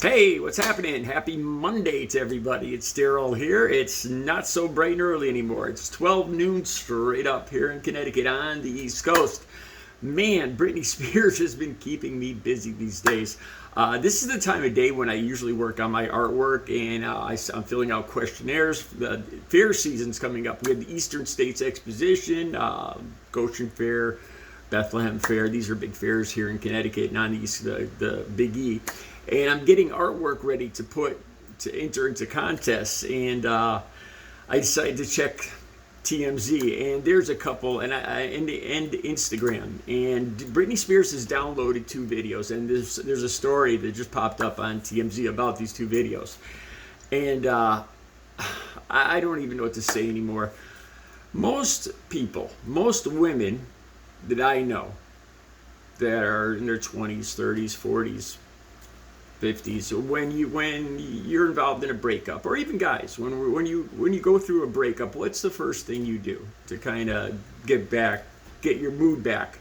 Hey, what's happening? Happy Monday to everybody. It's Daryl here. It's not so bright and early anymore. It's 12 noon straight up here in Connecticut on the East Coast. Man, Britney Spears has been keeping me busy these days. This is the time of day when I usually work on my artwork and I'm filling out questionnaires. The fair season's coming up. We have the Eastern States Exposition, Goshen Fair, Bethlehem Fair. These are big fairs here in Connecticut and on the East, the Big E. And I'm getting artwork ready to enter into contests. And I decided to check TMZ, and there's a couple, and Instagram. And Britney Spears has downloaded two videos, and there's a story that just popped up on TMZ about these two videos. And I don't even know what to say anymore. Most people, most women that I know that are in their 20s, 30s, 40s, 50s, when you're involved in a breakup, or even guys, when you go through a breakup, what's the first thing you do to kind of get your mood back?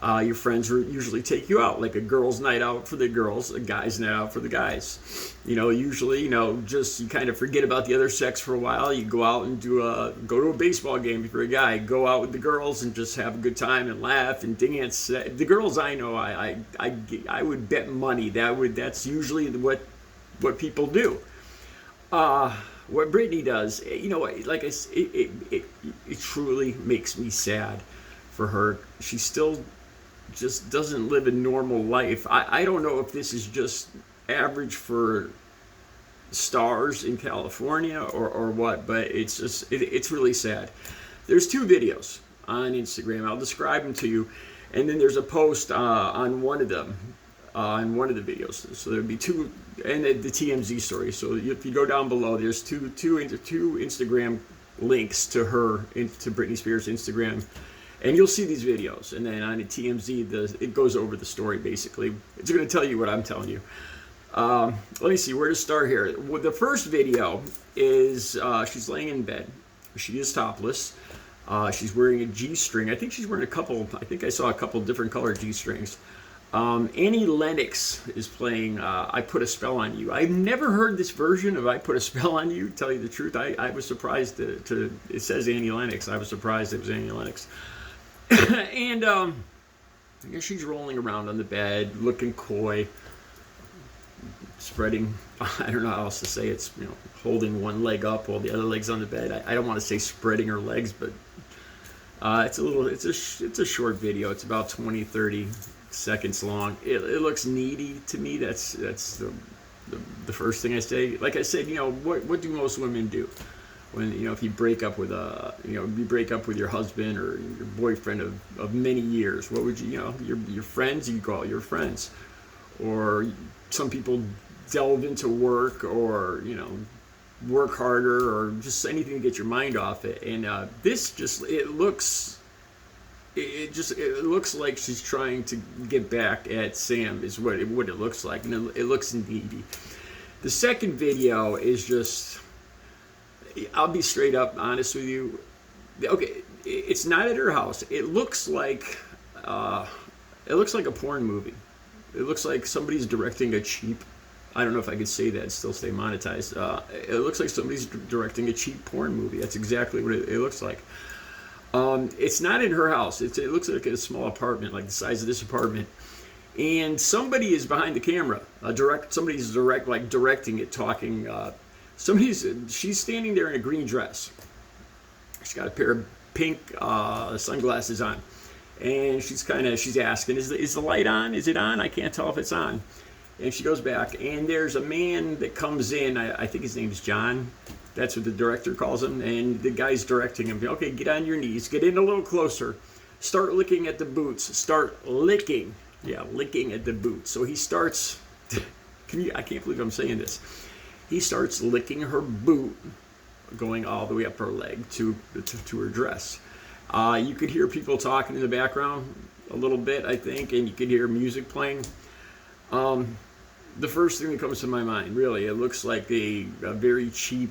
Your friends usually take you out, like a girls' night out for the girls, a guys' night out for the guys. Usually, just you kind of forget about the other sex for a while. You go out and go to a baseball game if you're a guy. Go out with the girls and just have a good time and laugh and dance. The girls I know, I would bet money that's usually what people do. What Britney does, like it truly makes me sad for her. She still just doesn't live a normal life. I don't know if this is just average for stars in California or what, but it's really sad. There's two videos on Instagram. I'll describe them to you, and then there's a post on one of them, on one of the videos. So there'd be two, and the TMZ story. So if you go down below, there's two Instagram links to Britney Spears' Instagram. And you'll see these videos, and then on the TMZ, it goes over the story, basically. It's going to tell you what I'm telling you. Let me see where to start here. Well, the first video is she's laying in bed. She is topless. She's wearing a G-string. I think she's wearing I think I saw a couple different colored G-strings. Annie Lennox is playing I Put a Spell on You. I've never heard this version of I Put a Spell on You, to tell you the truth. I was surprised it says Annie Lennox. I was surprised it was Annie Lennox. And I guess she's rolling around on the bed, looking coy, spreading, I don't know how else to say it's, holding one leg up while the other leg's on the bed. I don't want to say spreading her legs, but it's a short video. It's about 20-30 seconds long. It looks needy to me. That's the first thing I say. Like I said, what do most women do? When if you break up with your husband or your boyfriend of many years, what would your friends? You go out with your friends, or some people delve into work, or work harder, or just anything to get your mind off it. And this it looks like she's trying to get back at Sam, is what it looks like, and it looks needy. The second video is just, I'll be straight up honest with you. Okay, it's not at her house. It looks like a porn movie. It looks like somebody's directing a cheap, I don't know if I could say that and still stay monetized. It looks like somebody's directing a cheap porn movie. That's exactly what it looks like. It's not in her house. It looks like a small apartment, like the size of this apartment. And somebody is behind the camera. Somebody's directing it, talking. She's standing there in a green dress. She's got a pair of pink sunglasses on, and she's asking, "Is the light on? Is it on? I can't tell if it's on." And she goes back, and there's a man that comes in. I think his name's John. That's what the director calls him, and the guy's directing him. Okay, get on your knees, get in a little closer, start licking at the boots, start licking at the boots. So he starts. I can't believe I'm saying this. He starts licking her boot, going all the way up her leg to her dress. You could hear people talking in the background a little bit, I think, and you could hear music playing. The first thing that comes to my mind, really, it looks like a very cheap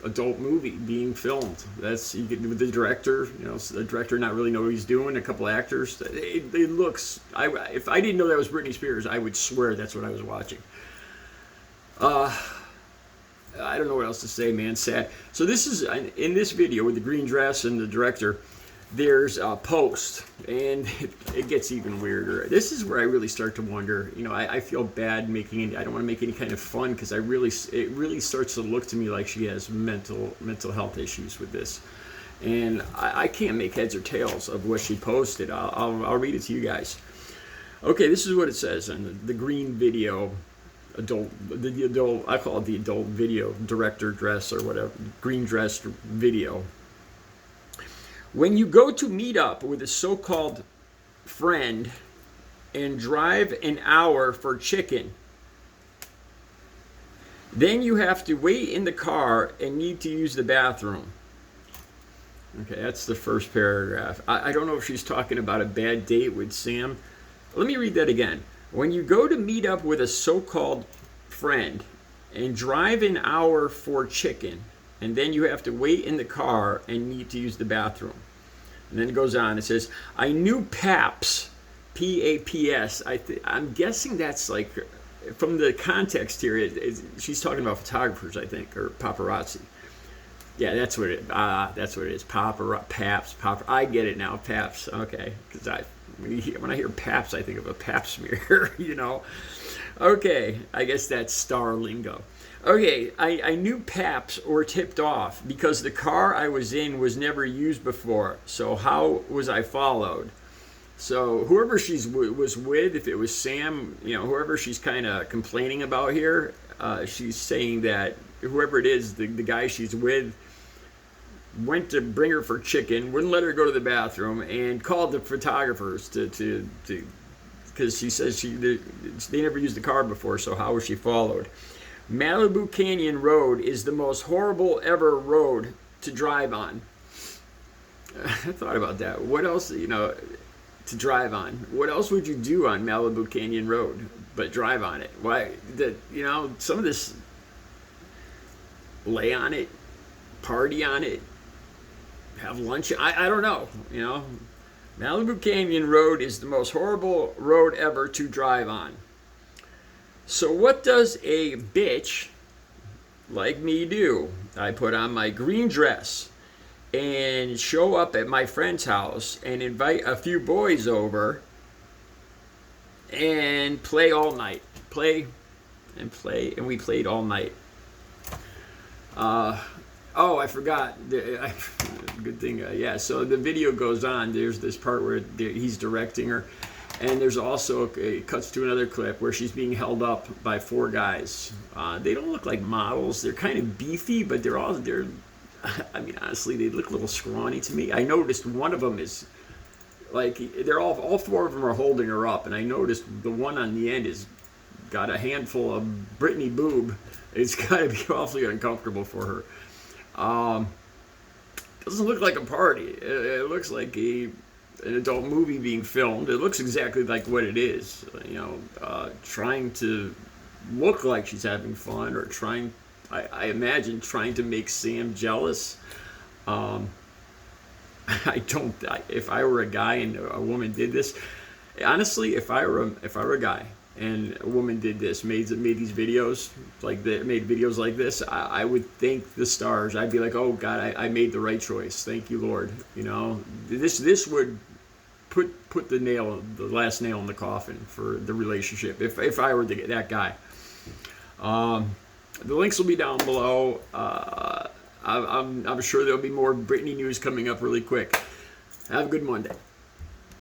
adult movie being filmed. That's, you get with the director, you know, the director not really know what he's doing, a couple actors. It looks, if I didn't know that was Britney Spears, I would swear that's what I was watching. I don't know what else to say, man. Sad. So this is, in this video with the green dress and the director, there's a post, and it gets even weirder. This is where I really start to wonder, you know, I feel bad making any, I don't want to make any kind of fun, because it really starts to look to me like she has mental health issues with this. And I can't make heads or tails of what she posted. I'll read it to you guys. Okay, this is what it says on the green video, the adult, I call it the adult video director dress or whatever, green dress video. When you go to meet up with a so-called friend and drive an hour for chicken, then you have to wait in the car and need to use the bathroom. Okay, that's the first paragraph. I don't know if she's talking about a bad date with Sam. Let me read that again. When you go to meet up with a so-called friend and drive an hour for chicken, and then you have to wait in the car and need to use the bathroom. And then it goes on. It says, I knew Paps, P-A-P-S. I'm guessing that's like, from the context here, she's talking about photographers, I think, or paparazzi. Yeah, that's what it is. Paps. I get it now, Paps. Okay, because when I hear Paps, I think of a Pap smear, you know. Okay, I guess that's star lingo. Okay, I knew Paps or tipped off because the car I was in was never used before. So how was I followed? So whoever she's was with, if it was Sam, you know, whoever she's kind of complaining about here, she's saying that whoever it is, the guy she's with, went to bring her for chicken, wouldn't let her go to the bathroom, and called the photographers to because she says they never used the car before. So how was she followed? Malibu Canyon Road is the most horrible ever road to drive on. I thought about that. What else, you know, to drive on? What else would you do on Malibu Canyon Road but drive on it? Why? You know, some of this, lay on it, party on it, have lunch. I don't know, you know. Malibu Canyon Road is the most horrible road ever to drive on. So what does a bitch like me do? I put on my green dress and show up at my friend's house and invite a few boys over and play all night. Play, and we played all night. Oh, I forgot. Good thing. Yeah, so the video goes on. There's this part where he's directing her. And there's also, it cuts to another clip where she's being held up by 4 guys. They don't look like models. They're kind of beefy, but I mean, honestly, they look a little scrawny to me. I noticed one of them is, like, all 4 of them are holding her up. And I noticed the one on the end has got a handful of Britney boob. It's got to be awfully uncomfortable for her. Doesn't look like a party. It looks like an adult movie being filmed. It looks exactly like what it is, you know, trying to look like she's having fun, or I imagine trying to make Sam jealous. If I were a guy and a woman did this, honestly, if I were a guy and a woman did this, made these videos made videos like this, I would thank the stars. I'd be like, oh God, I made the right choice. Thank you, Lord. You know, this would put the last nail in the coffin for the relationship. If I were that guy. The links will be down below. I'm sure there'll be more Britney news coming up really quick. Have a good Monday.